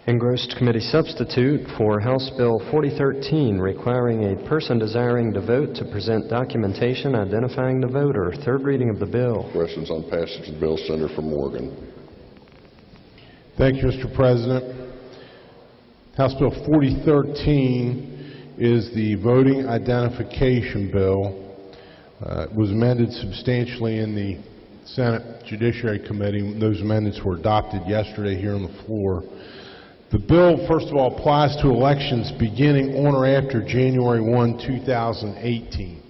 Engrossed committee substitute for House Bill 4013, requiring a person desiring to vote to present documentation identifying the voter. Third reading of the bill. Questions on passage of the bill? Senator from Morgan. Thank you, Mr. President. House Bill 4013 is the voting identification bill. It was amended substantially in the Senate Judiciary Committee. Those amendments were adopted yesterday here on the floor. The bill, first of all, applies to elections beginning on or after January 1, 2018.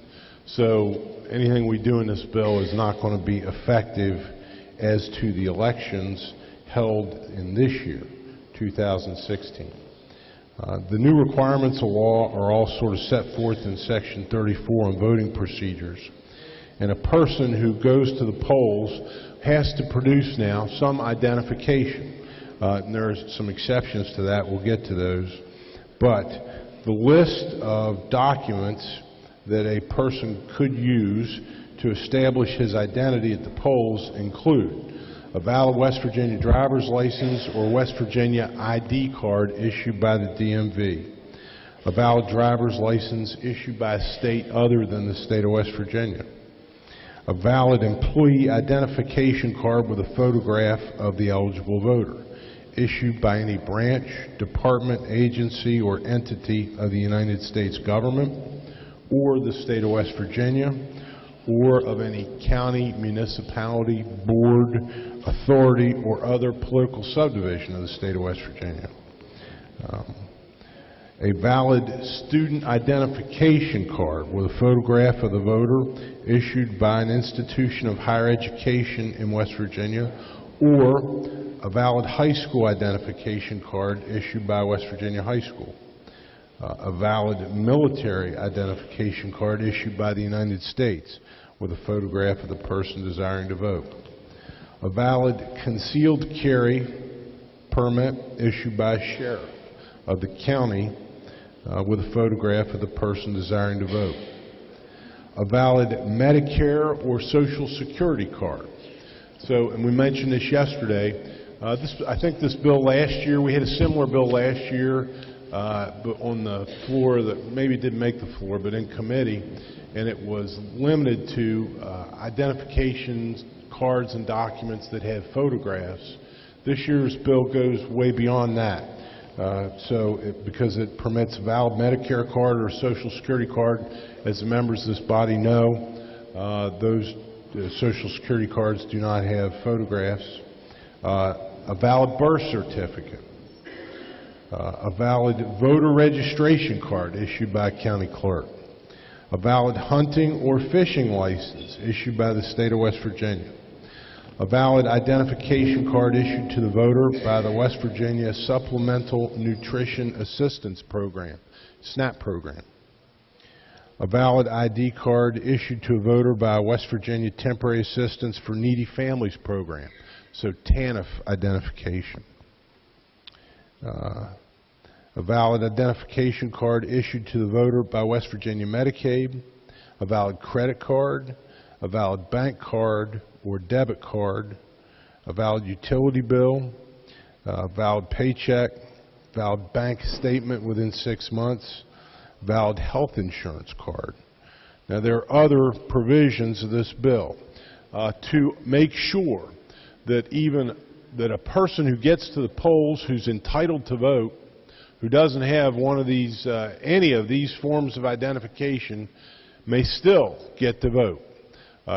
So anything we do in this bill is not going to be effective as to the elections held in this year, 2016. The new requirements of law are all sort of set forth in Section 34 on voting procedures. And a person who goes to the polls has to produce now some identification. And there are some exceptions to that. We'll get to those. But the list of documents that a person could use to establish his identity at the polls include a valid West Virginia driver's license or West Virginia ID card issued by the DMV, a valid driver's license issued by a state other than the state of West Virginia, a valid employee identification card with a photograph of the eligible voter, issued by any branch, department, agency, or entity of the United States government or the state of West Virginia, or of any county, municipality, board, authority, or other political subdivision of the state of West Virginia. A valid student identification card with a photograph of the voter issued by an institution of higher education in West Virginia, or a valid high school identification card issued by West Virginia High School. A valid military identification card issued by the United States with a photograph of the person desiring to vote. A valid concealed carry permit issued by a sheriff of the county with a photograph of the person desiring to vote. A valid Medicare or Social Security card. So, and we mentioned this yesterday, I think this bill last year, we had a similar bill last year, but on the floor that maybe didn't make the floor, but in committee, and it was limited to identifications, cards, and documents that had photographs. This year's bill goes way beyond that. Because it permits a valid Medicare card or Social Security card, as the members of this body know, those Social Security cards do not have photographs. A valid birth certificate. A valid voter registration card issued by a county clerk. A valid hunting or fishing license issued by the state of West Virginia. A valid identification card issued to the voter by the West Virginia Supplemental Nutrition Assistance Program, SNAP program. A valid ID card issued to a voter by West Virginia Temporary Assistance for Needy Families program, so TANF identification. A valid identification card issued to the voter by West Virginia Medicaid, a valid credit card, a valid bank card or debit card, a valid utility bill, a valid paycheck, valid bank statement within 6 months, valid health insurance card. Now there are other provisions of this bill to make sure that that a person who gets to the polls who's entitled to vote, who doesn't have one of these, any of these forms of identification, may still get to vote,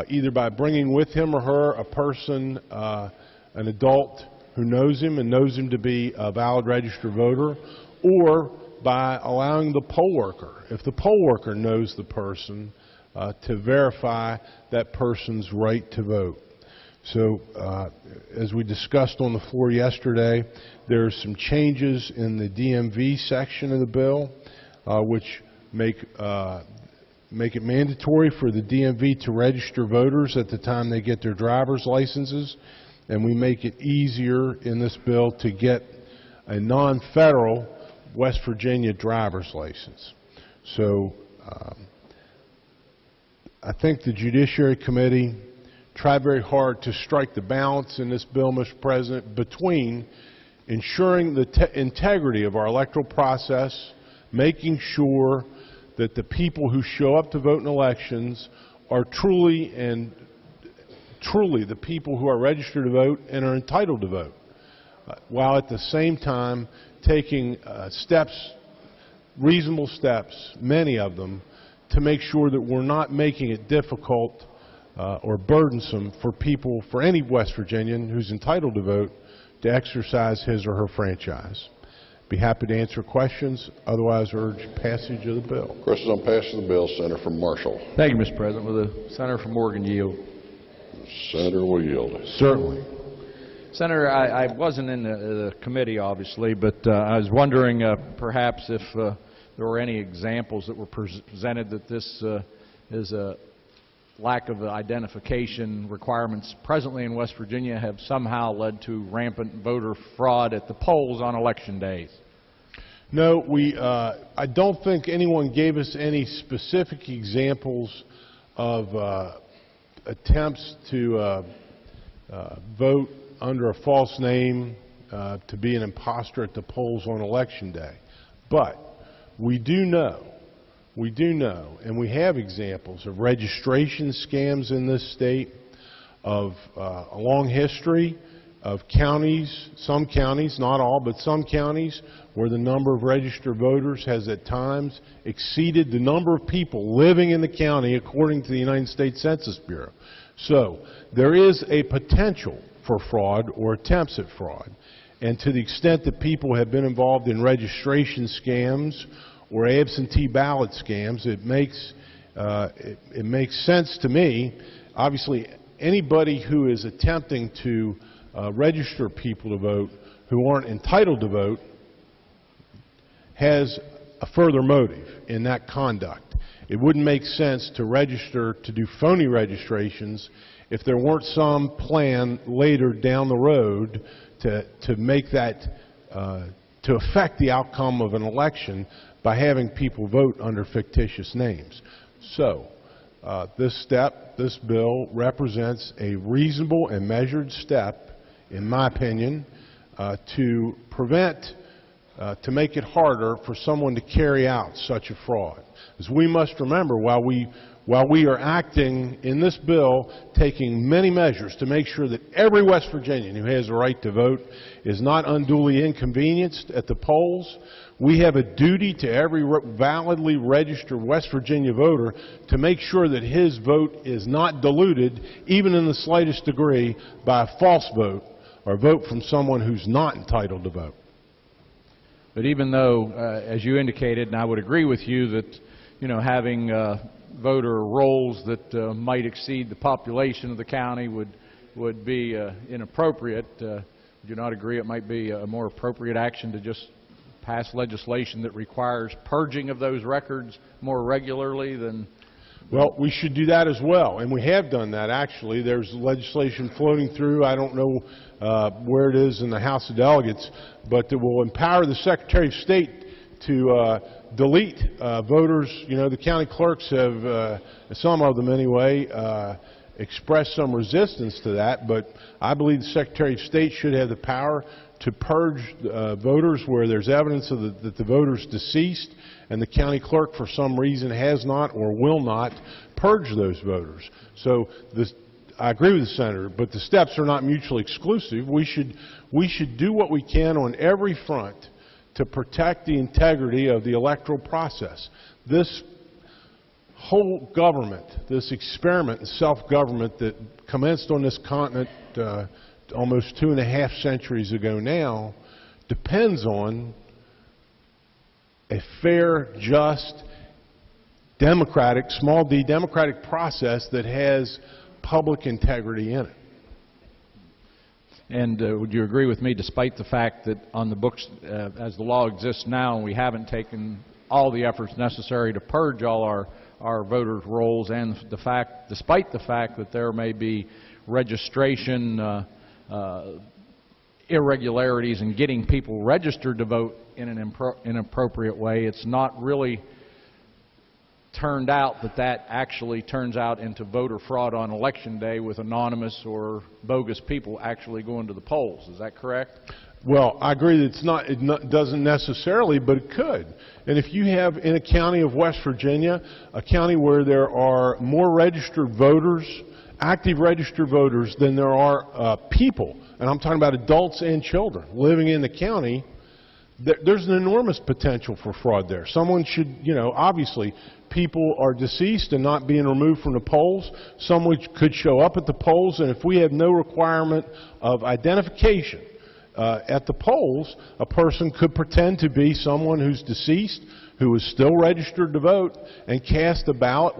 either by bringing with him or her a person, an adult who knows him and knows him to be a valid registered voter, or by allowing the poll worker, if the poll worker knows the person, to verify that person's right to vote. So, as we discussed on the floor yesterday, there are some changes in the DMV section of the bill, which make it mandatory for the DMV to register voters at the time they get their driver's licenses, and we make it easier in this bill to get a non-federal West Virginia driver's license. So, I think the Judiciary Committee tried very hard to strike the balance in this bill, Mr. President, between ensuring the integrity of our electoral process, making sure that the people who show up to vote in elections are truly the people who are registered to vote and are entitled to vote, while at the same time taking reasonable steps, many of them, to make sure that we're not making it difficult or burdensome for any West Virginian who's entitled to vote to exercise his or her franchise. Be happy to answer questions. Otherwise, urge passage of the bill. Questions on passage of the bill. Senator from Marshall. Thank you, Mr. President. Will the senator from Morgan yield? Senator will yield. Certainly. Senator, I wasn't in the committee, obviously, but I was wondering perhaps if there were any examples that were presented that this is a lack of identification requirements presently in West Virginia have somehow led to rampant voter fraud at the polls on election days. No, I don't think anyone gave us any specific examples of attempts to vote under a false name, to be an imposter at the polls on election day. But we do know, and we have examples of registration scams in this state, of a long history of counties, some counties, not all, but some counties, where the number of registered voters has at times exceeded the number of people living in the county according to the United States Census Bureau. So there is a potential for fraud or attempts at fraud. And to the extent that people have been involved in registration scams or absentee ballot scams, it makes sense to me. Obviously, anybody who is attempting to register people to vote who aren't entitled to vote has a further motive in that conduct. It wouldn't make sense to register, to do phony registrations, if there weren't some plan later down the road to make that, to affect the outcome of an election by having people vote under fictitious names. So, this bill represents a reasonable and measured step, in my opinion, to prevent, to make it harder for someone to carry out such a fraud. As we must remember, while we are acting in this bill, taking many measures to make sure that every West Virginian who has a right to vote is not unduly inconvenienced at the polls, we have a duty to every validly registered West Virginia voter to make sure that his vote is not diluted, even in the slightest degree, by a false vote or a vote from someone who's not entitled to vote. But even though, as you indicated, and I would agree with you that, having voter rolls that might exceed the population of the county would be inappropriate, would you not agree it might be a more appropriate action to just pass legislation that requires purging of those records more regularly than... Well, we should do that as well, and we have done that, actually. There's legislation floating through. I don't know where it is in the House of Delegates, but that will empower the Secretary of State to delete voters. The county clerks have, some of them anyway, expressed some resistance to that, but I believe the Secretary of State should have the power to purge voters where there's evidence that the voter's deceased and the county clerk for some reason has not or will not purge those voters. So I agree with the Senator, but the steps are not mutually exclusive. We should do what we can on every front to protect the integrity of the electoral process. This whole government, this experiment in self-government that commenced on this continent almost 2.5 centuries ago now, depends on a fair, just, democratic, small d, democratic process that has public integrity in it. And would you agree with me, despite the fact that on the books, as the law exists now, we haven't taken all the efforts necessary to purge all our voters' rolls, and despite the fact that there may be registration irregularities in getting people registered to vote in an inappropriate way, it's not really turned out that actually turns out into voter fraud on election day with anonymous or bogus people actually going to the polls. Is that correct? Well, I agree that doesn't necessarily, but it could. And if you have in a county of West Virginia, a county where there are more registered voters, active registered voters, than there are people, and I'm talking about adults and children living in the county, there's an enormous potential for fraud there. Someone should, obviously, people are deceased and not being removed from the polls. Someone could show up at the polls, and if we have no requirement of identification at the polls, a person could pretend to be someone who's deceased, who is still registered to vote, and cast a ballot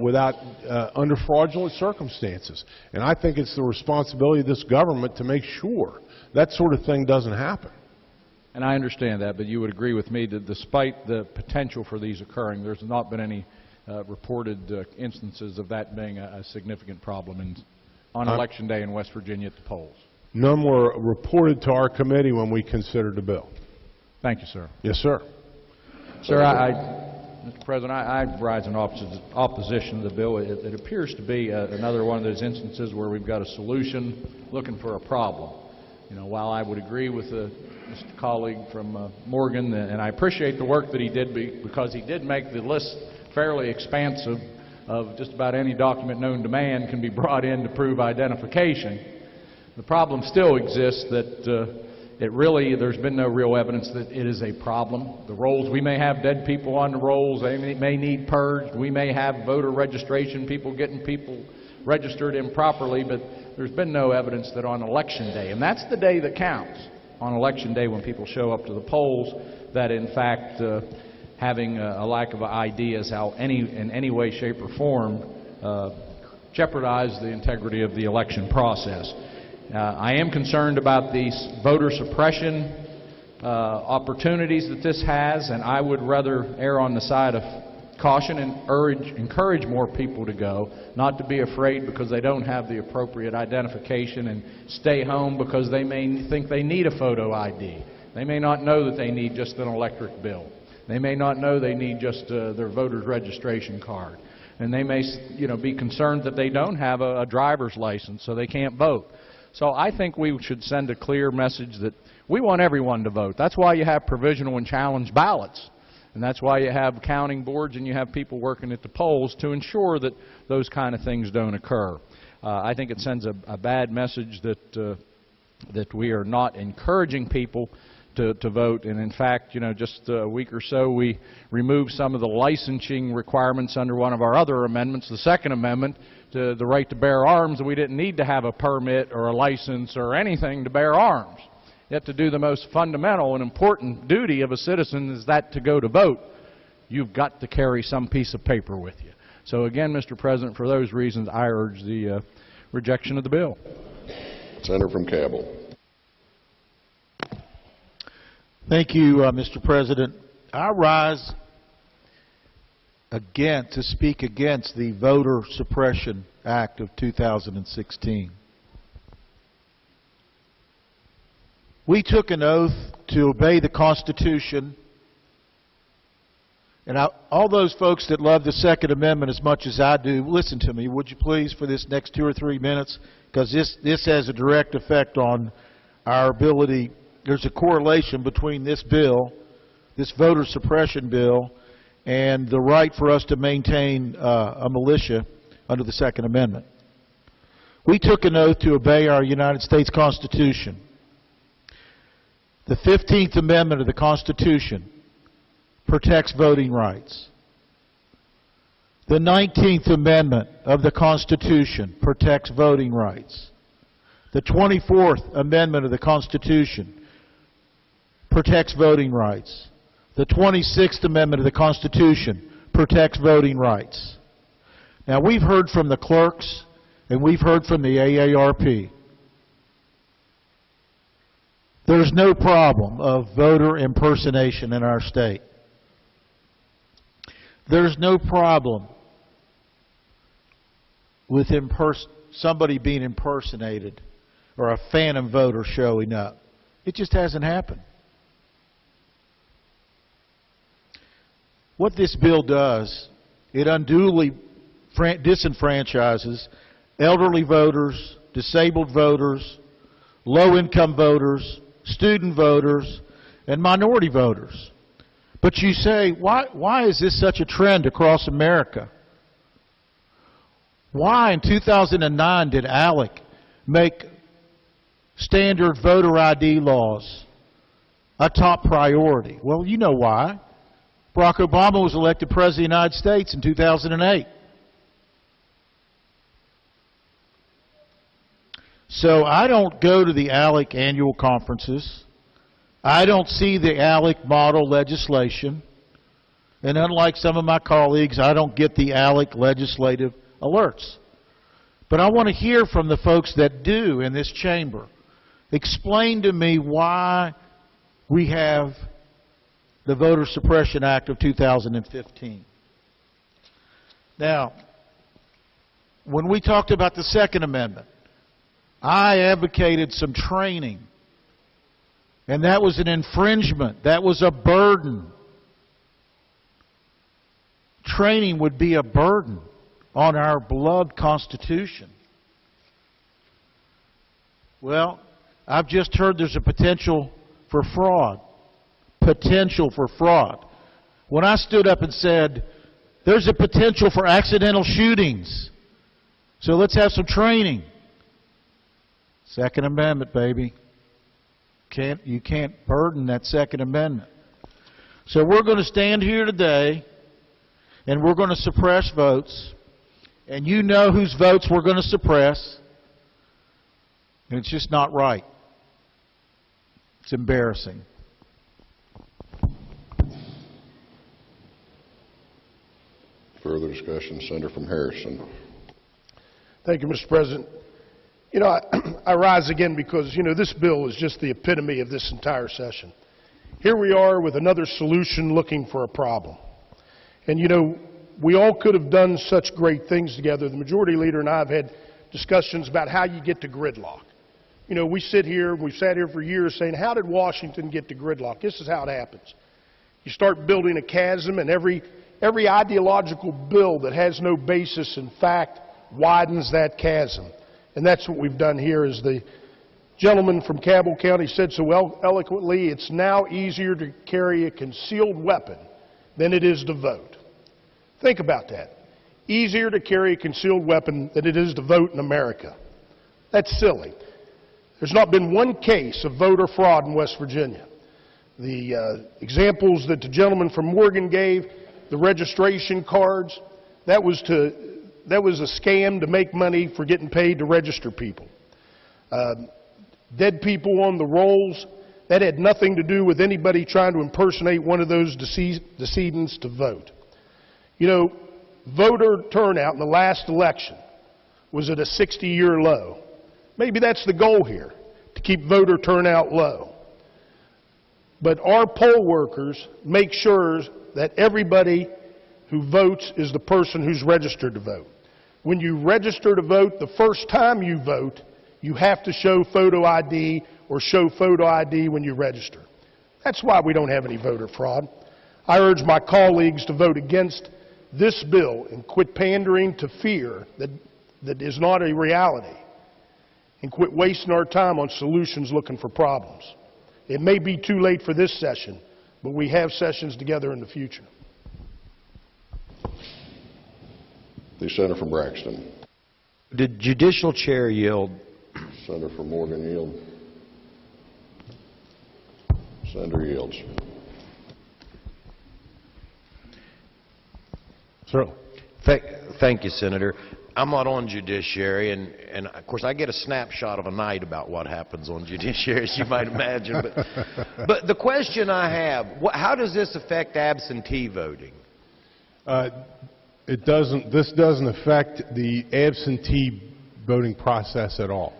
under fraudulent circumstances. And I think it's the responsibility of this government to make sure that sort of thing doesn't happen. And I understand that, but you would agree with me that despite the potential for these occurring, there's not been any reported instances of that being a significant problem on Election Day in West Virginia at the polls. None were reported to our committee when we considered the bill. Thank you, sir. Yes, sir. Sir, Mr. President, I rise in opposition to the bill. It appears to be another one of those instances where we've got a solution looking for a problem. While I would agree with Mr. colleague from Morgan, and I appreciate the work that he did because he did make the list fairly expansive of just about any document known to man can be brought in to prove identification. The problem still exists that there's been no real evidence that it is a problem. The rolls, we may have dead people on the rolls, they may need purged, we may have voter registration, people getting people registered improperly, but there's been no evidence that on Election Day, and that's the day that counts, on Election Day when people show up to the polls, that in fact having a lack of ID is how in any way, shape, or form jeopardize the integrity of the election process. I am concerned about these voter suppression opportunities that this has, and I would rather err on the side of caution and encourage more people to go, not to be afraid because they don't have the appropriate identification and stay home because they may think they need a photo ID. They may not know that they need just an electric bill. They may not know they need just their voter's registration card. And they may be concerned that they don't have a driver's license, so they can't vote. So I think we should send a clear message that we want everyone to vote. That's why you have provisional and challenge ballots. And that's why you have counting boards and you have people working at the polls to ensure that those kind of things don't occur. I think it sends a bad message that we are not encouraging people to vote. And in fact, just a week or so, we removed some of the licensing requirements under one of our other amendments, the Second Amendment, to the right to bear arms. We didn't need to have a permit or a license or anything to bear arms. Yet to do the most fundamental and important duty of a citizen is that to go to vote, you've got to carry some piece of paper with you. So again, Mr. President, for those reasons, I urge the rejection of the bill. Senator from Cabell. Thank you, Mr. President. I rise again to speak against the Voter Suppression Act of 2016. We took an oath to obey the Constitution, and all those folks that love the Second Amendment as much as I do, listen to me, would you please, for this next 2 or 3 minutes, because this has a direct effect on our ability. There's a correlation between this bill, this voter suppression bill, and the right for us to maintain a militia under the Second Amendment. We took an oath to obey our United States Constitution. The 15th Amendment of the Constitution protects voting rights. The 19th Amendment of the Constitution protects voting rights. The 24th Amendment of the Constitution protects voting rights. The 26th Amendment of the Constitution protects voting rights. Now, we've heard from the clerks and we've heard from the AARP. There's no problem of voter impersonation in our state. There's no problem with somebody being impersonated or a phantom voter showing up. It just hasn't happened. What this bill does, it unduly disenfranchises elderly voters, disabled voters, low-income voters, student voters, and minority voters. But you say, why is this such a trend across America? Why in 2009 did ALEC make standard voter ID laws a top priority? Well, you know why. Barack Obama was elected President of the United States in 2008. So I don't go to the ALEC annual conferences. I don't see the ALEC model legislation. And unlike some of my colleagues, I don't get the ALEC legislative alerts. But I want to hear from the folks that do in this chamber. Explain to me why we have the Voter Suppression Act of 2015. Now, when we talked about the Second Amendment, I advocated some training. And that was an infringement. That was a burden. Training would be a burden on our beloved Constitution. Well, I've just heard there's a potential for fraud. Potential for fraud. When I stood up and said, there's a potential for accidental shootings, so let's have some training. Second Amendment, baby. You can't burden that Second Amendment. So we're going to stand here today, and we're going to suppress votes. And you know whose votes we're going to suppress. And it's just not right. It's embarrassing. Further discussion, Senator from Harrison. Thank you, Mr. President. You know, I rise again because, you know, this bill is just the epitome of this entire session. Here we are with another solution looking for a problem. And, you know, we all could have done such great things together. The Majority Leader and I have had discussions about how you get to gridlock. You know, we've sat here for years saying, how did Washington get to gridlock? This is how it happens. You start building a chasm, and every ideological bill that has no basis in fact widens that chasm. And that's what we've done here. As the gentleman from Cabell County said so eloquently, it's now easier to carry a concealed weapon than it is to vote. Think about that. Easier to carry a concealed weapon than it is to vote in America. That's silly. There's not been one case of voter fraud in West Virginia. The examples that the gentleman from Morgan gave, the registration cards, that was a scam to make money for getting paid to register people. Dead people on the rolls, that had nothing to do with anybody trying to impersonate one of those decedents to vote. You know, voter turnout in the last election was at a 60-year low. Maybe that's the goal here, to keep voter turnout low. But our poll workers make sure that everybody who votes is the person who's registered to vote. When you register to vote, the first time you vote, you have to show photo ID or show photo ID when you register. That's why we don't have any voter fraud. I urge my colleagues to vote against this bill and quit pandering to fear that is not a reality, and quit wasting our time on solutions looking for problems. It may be too late for this session, but we have sessions together in the future. The Senator from Braxton. Did Judicial Chair yield? Senator from Morgan yield. Senator yields. Sir. Thank you, Senator. I'm not on Judiciary, and of course I get a snapshot of a night about what happens on Judiciary, as you might imagine. But the question I have, how does this affect absentee voting? This doesn't affect the absentee voting process at all.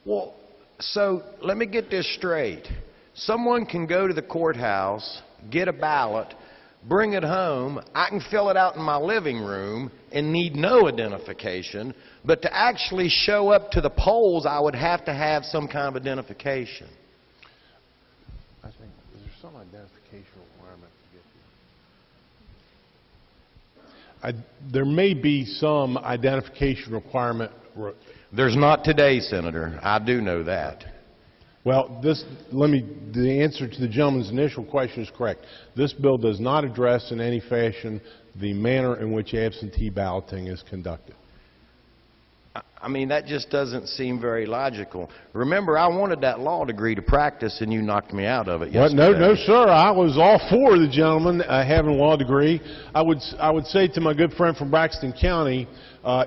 Well, so let me get this straight. Someone can go to the courthouse, get a ballot, bring it home, I can fill it out in my living room and need no identification, but to actually show up to the polls, I would have to have some kind of identification. I think, is there some identification requirement to get here? There may be some identification requirement. There's not today, Senator. I do know that. Well, the answer to the gentleman's initial question is correct. This bill does not address in any fashion the manner in which absentee balloting is conducted. I mean, that just doesn't seem very logical. Remember, I wanted that law degree to practice, and you knocked me out of it yesterday. No, sir. I was all for the gentleman having a law degree. I would say to my good friend from Braxton County,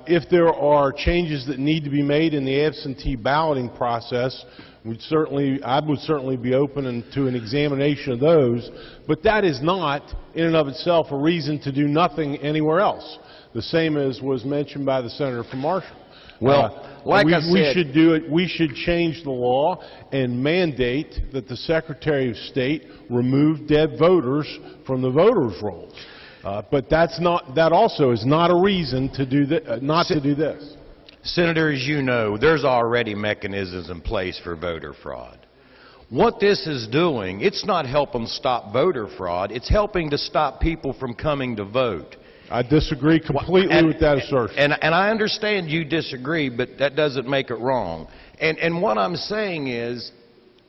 if there are changes that need to be made in the absentee balloting process, I would certainly be open to an examination of those. But that is not, in and of itself, a reason to do nothing anywhere else. The same as was mentioned by the senator from Marshall. Well, like I said, we should do it. We should change the law and mandate that the Secretary of State remove dead voters from the voters' rolls. But that also is not a reason to do not to do this. Senator, as you know, there's already mechanisms in place for voter fraud. What this is doing, it's not helping stop voter fraud. It's helping to stop people from coming to vote. I disagree completely with that assertion. And I understand you disagree, but that doesn't make it wrong. And what I'm saying is,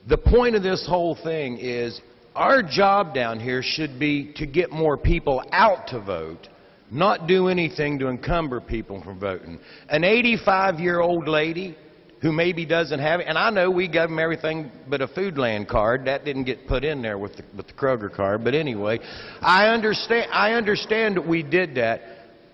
the point of this whole thing is, our job down here should be to get more people out to vote, not do anything to encumber people from voting. An 85-year-old lady who maybe doesn't have it, and I know we gave them everything but a Foodland card. That didn't get put in there with the Kroger card. But anyway, I understand that we did that.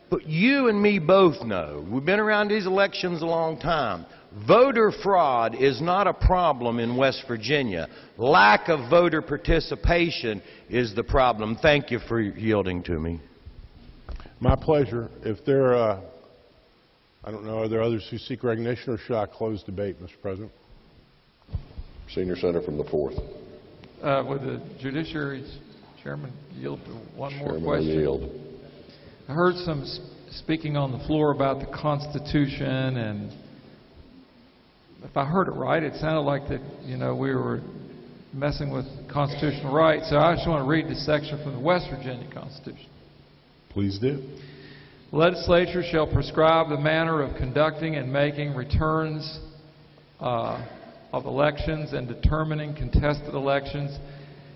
But you and me both know, we've been around these elections a long time, voter fraud is not a problem in West Virginia. Lack of voter participation is the problem. Thank you for yielding to me. My pleasure. If there I don't know, are there others who seek recognition, or should I close debate, Mr. President? Senior Senator from the 4th. Would the Judiciary Chairman yield to one more Chairman question? will yield. I heard some speaking on the floor about the Constitution, and if I heard it right, it sounded like that, we were messing with constitutional rights. So I just want to read this section from the West Virginia Constitution. Please do. The legislature shall prescribe the manner of conducting and making returns of elections and determining contested elections,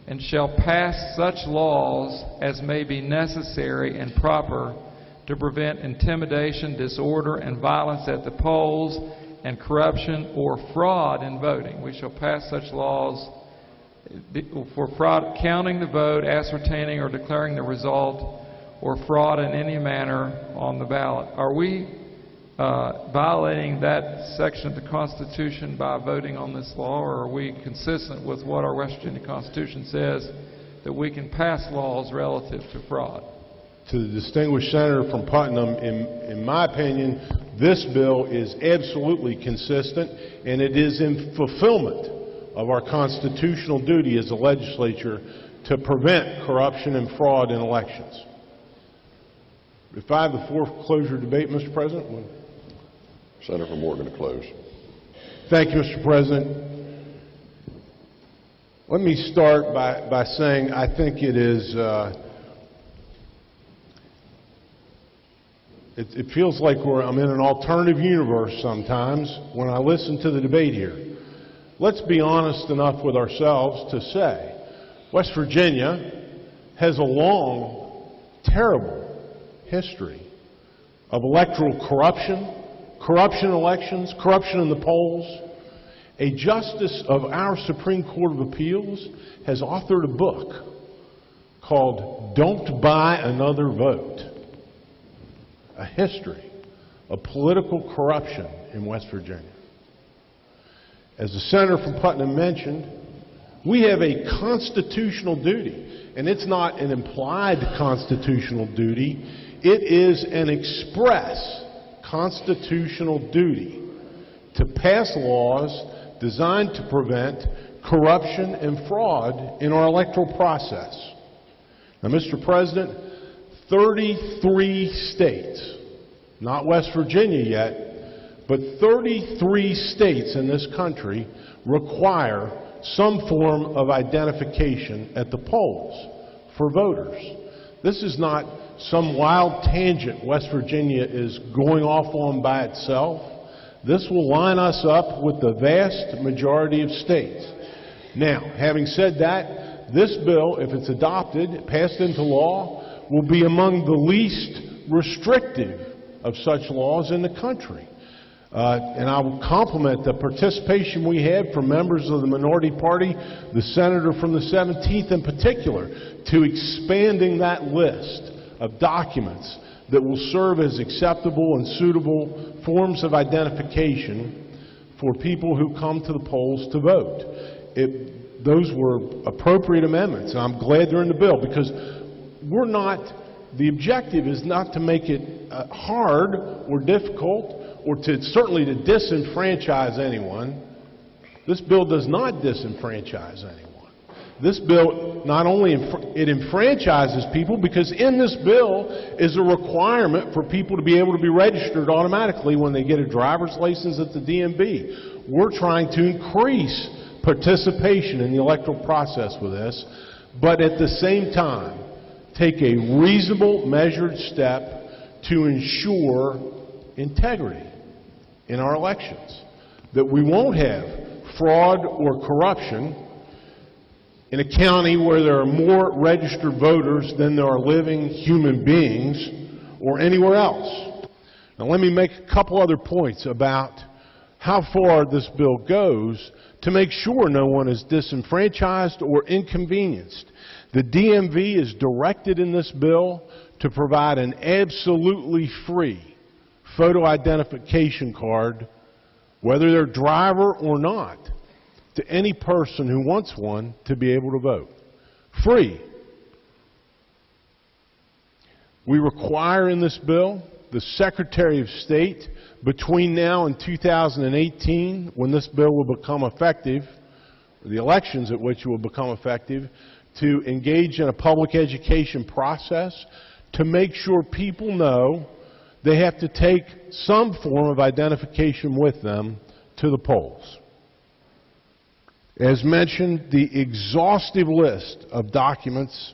and shall pass such laws as may be necessary and proper to prevent intimidation, disorder, and violence at the polls, and corruption or fraud in voting. We shall pass such laws for fraud, counting the vote, ascertaining or declaring the result, or fraud in any manner on the ballot. Are we violating that section of the Constitution by voting on this law, or are we consistent with what our West Virginia Constitution says, that we can pass laws relative to fraud? To the distinguished senator from Putnam, in my opinion, this bill is absolutely consistent, and it is in fulfillment of our constitutional duty as a legislature to prevent corruption and fraud in elections. If I have the foreclosure debate, Mr. President. Senator from Morgan to close. Thank you, Mr. President. Let me start by saying I think it is, it feels like I'm in an alternative universe sometimes when I listen to the debate here. Let's be honest enough with ourselves to say West Virginia has a long, terrible history of electoral corruption, corruption in elections, corruption in the polls. A justice of our Supreme Court of Appeals has authored a book called Don't Buy Another Vote, a history of political corruption in West Virginia. As the senator from Putnam mentioned, we have a constitutional duty, and it's not an implied constitutional duty. It is an express constitutional duty to pass laws designed to prevent corruption and fraud in our electoral process. Now, Mr. President, 33 states, not West Virginia yet, but 33 states in this country require some form of identification at the polls for voters. This is not some wild tangent West Virginia is going off on by itself. This will line us up with the vast majority of states. Now, having said that, this bill, if it's adopted, passed into law, will be among the least restrictive of such laws in the country. And I will compliment the participation we had from members of the minority party, the senator from the 17th in particular, to expanding that list of documents that will serve as acceptable and suitable forms of identification for people who come to the polls to vote. Those were appropriate amendments, and I'm glad they're in the bill, because the objective is not to make it hard or difficult or certainly to disenfranchise anyone. This bill does not disenfranchise anyone. This bill not only it enfranchises people, because in this bill is a requirement for people to be able to be registered automatically when they get a driver's license at the DMV. We're trying to increase participation in the electoral process with this, but at the same time take a reasonable, measured step to ensure integrity in our elections, that we won't have fraud or corruption in a county where there are more registered voters than there are living human beings or anywhere else. Now let me make a couple other points about how far this bill goes to make sure no one is disenfranchised or inconvenienced. The DMV is directed in this bill to provide an absolutely free photo identification card, whether they're driver or not, to any person who wants one to be able to vote. Free. We require in this bill the Secretary of State, between now and 2018, when this bill will become effective, the elections at which it will become effective, to engage in a public education process to make sure people know they have to take some form of identification with them to the polls. As mentioned, the exhaustive list of documents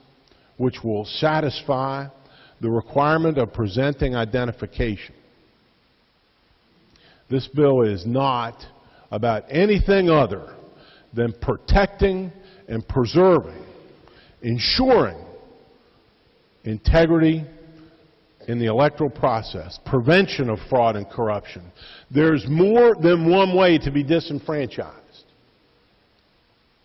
which will satisfy the requirement of presenting identification. This bill is not about anything other than protecting and preserving, ensuring integrity in the electoral process, prevention of fraud and corruption. There's more than one way to be disenfranchised.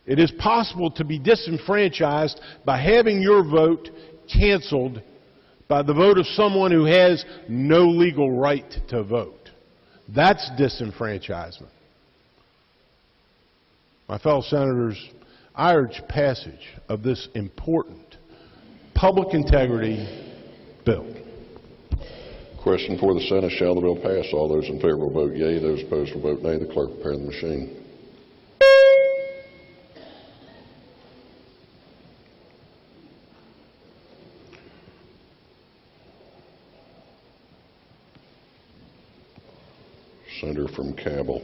It is possible to be disenfranchised by having your vote canceled by the vote of someone who has no legal right to vote. That's disenfranchisement. My fellow senators, I urge passage of this important public integrity bill. Question for the Senate, shall the bill pass? All those in favor will vote yea, those opposed will vote nay. The clerk prepare the machine. Senator from Cabell.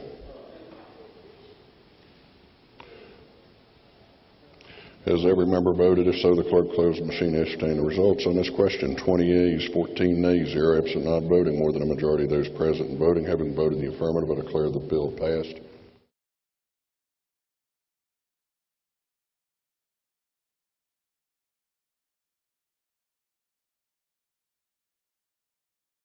Has every member voted? If so, the clerk close the machine and ascertain the results on this question. 20 yeas, 14 nays, 0 absent, not voting. More than a majority of those present and voting having voted in the affirmative, I declare the bill passed.